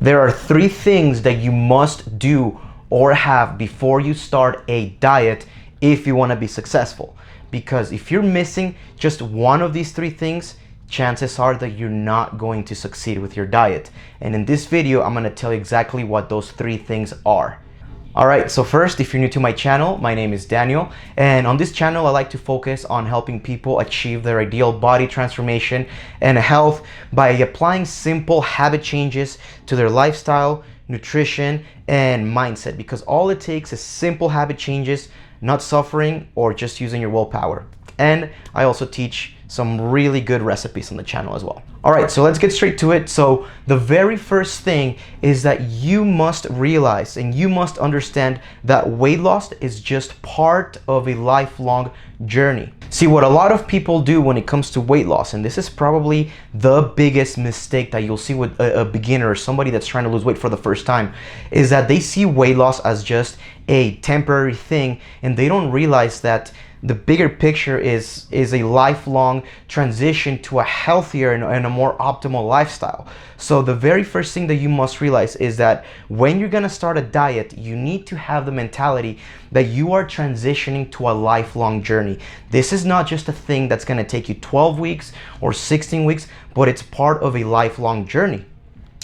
There are 3 things that you must do or have before you start a diet if you want to be successful. Because if you're missing just one of these 3 things, chances are that you're not going to succeed with your diet. And in this video, I'm going to tell you exactly what those 3 things are. Alright, so first, if you're new to my channel, my name is Daniel, and on this channel I like to focus on helping people achieve their ideal body transformation and health by applying simple habit changes to their lifestyle, nutrition, and mindset, because all it takes is simple habit changes, not suffering or just using your willpower. And I also teach some really good recipes on the channel as well. Alright, so let's get straight to it. So the very first thing is that you must realize and you must understand that weight loss is just part of a lifelong journey. See, what a lot of people do when it comes to weight loss, and this is probably the biggest mistake that you'll see with a beginner or somebody that's trying to lose weight for the first time, is that they see weight loss as just a temporary thing, and they don't realize that the bigger picture is a lifelong transition to a healthier and a more optimal lifestyle. So the very first thing that you must realize is that when you're gonna start a diet, you need to have the mentality that you are transitioning to a lifelong journey. This is not just a thing that's gonna take you 12 weeks or 16 weeks, but it's part of a lifelong journey.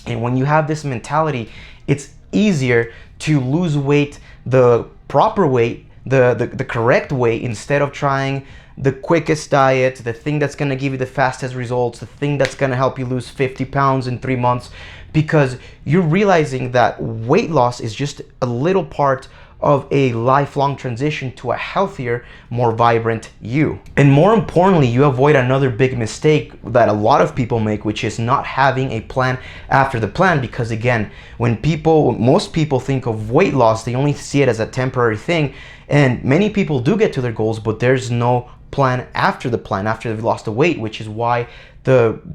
And when you have this mentality, it's easier to lose weight the proper way, the correct way, instead of trying the quickest diet, the thing that's going to give you the fastest results, the thing that's going to help you lose 50 pounds in 3 months, because you're realizing that weight loss is just a little part of a lifelong transition to a healthier, more vibrant you. And more importantly, you avoid another big mistake that a lot of people make, which is not having a plan after the plan. Because again, when most people think of weight loss, they only see it as a temporary thing, and many people do get to their goals, but there's no plan after the plan, after they've lost the weight, which is why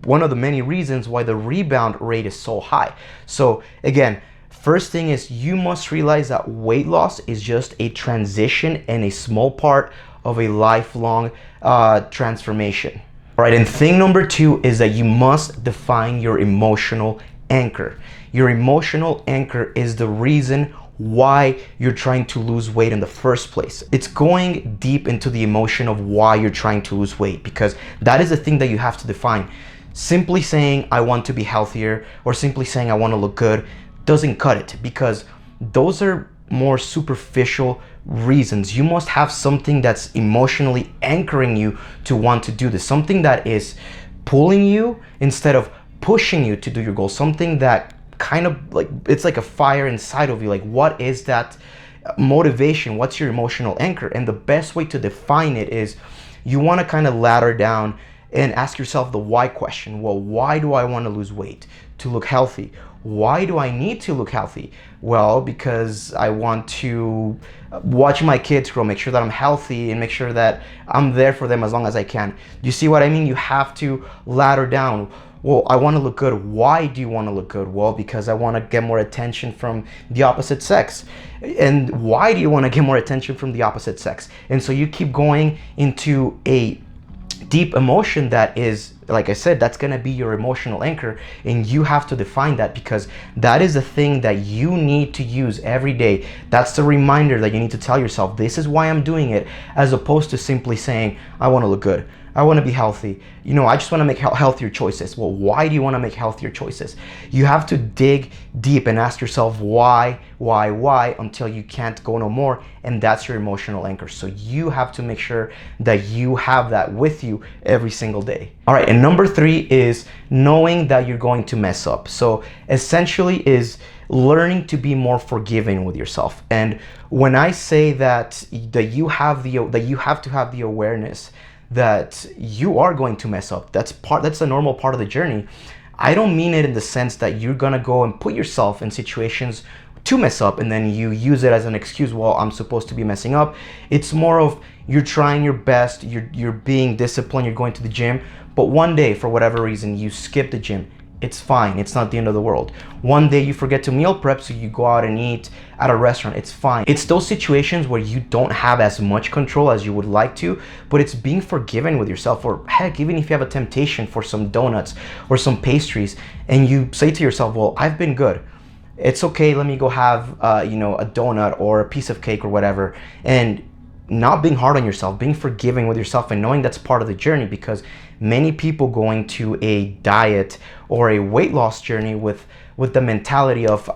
one of the many reasons why the rebound rate is so high. So again, first thing is you must realize that weight loss is just a transition and a small part of a lifelong transformation. All right, and thing number 2 is that you must define your emotional anchor. Your emotional anchor is the reason why you're trying to lose weight in the first place. It's going deep into the emotion of why you're trying to lose weight, because that is the thing that you have to define. Simply saying I want to be healthier or simply saying I want to look good doesn't cut it, because those are more superficial reasons. You must have something that's emotionally anchoring you to want to do this, something that is pulling you instead of pushing you to do your goal, something that kind of like, it's like a fire inside of you. Like, what is that motivation? What's your emotional anchor? And the best way to define it is you want to kind of ladder down and ask yourself the why question. Well, why do I want to lose weight? To look healthy. Why do I need to look healthy? Well, because I want to watch my kids grow, make sure that I'm healthy, and make sure that I'm there for them as long as I can. You see what I mean? You have to ladder down. Well, I want to look good. Why do you want to look good? Well, because I want to get more attention from the opposite sex. And why do you want to get more attention from the opposite sex? And so you keep going into a deep emotion that is, like I said, that's going to be your emotional anchor, and you have to define that, because that is the thing that you need to use every day. That's the reminder that you need to tell yourself, this is why I'm doing it, as opposed to simply saying I want to look good, I want to be healthy, I just want to make healthier choices. Well, why do you want to make healthier choices? You have to dig deep and ask yourself why, until you can't go no more, and that's your emotional anchor. So you have to make sure that you have that with you every single day. All right, and number 3 is knowing that you're going to mess up. So essentially is learning to be more forgiving with yourself. And when I say that you have to have the awareness that you are going to mess up, that's a normal part of the journey. I don't mean it in the sense that you're gonna go and put yourself in situations to mess up and then you use it as an excuse, well, I'm supposed to be messing up. It's more of you're trying your best, you're being disciplined, you're going to the gym, but one day for whatever reason you skip the gym. It's fine. It's not the end of the world. One day you forget to meal prep, so you go out and eat at a restaurant. It's fine. It's those situations where you don't have as much control as you would like to, but it's being forgiven with yourself. Or heck, even if you have a temptation for some donuts or some pastries and you say to yourself, well, I've been good. it's okay, let me go have you know, a donut or a piece of cake or whatever. And not being hard on yourself, being forgiving with yourself, and knowing that's part of the journey. Because many people going to a diet or a weight loss journey with the mentality of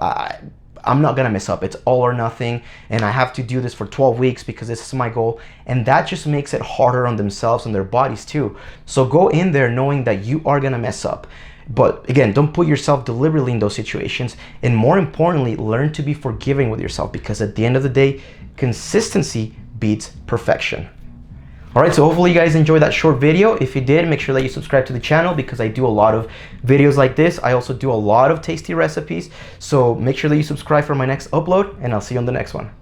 I'm not gonna mess up, it's all or nothing, and I have to do this for 12 weeks because this is my goal. And that just makes it harder on themselves and their bodies too. So go in there knowing that you are gonna mess up. But again, don't put yourself deliberately in those situations. And more importantly, learn to be forgiving with yourself, because at the end of the day, consistency beats perfection. All right, so hopefully you guys enjoyed that short video. If you did, make sure that you subscribe to the channel, because I do a lot of videos like this. I also do a lot of tasty recipes. So make sure that you subscribe for my next upload, and I'll see you on the next one.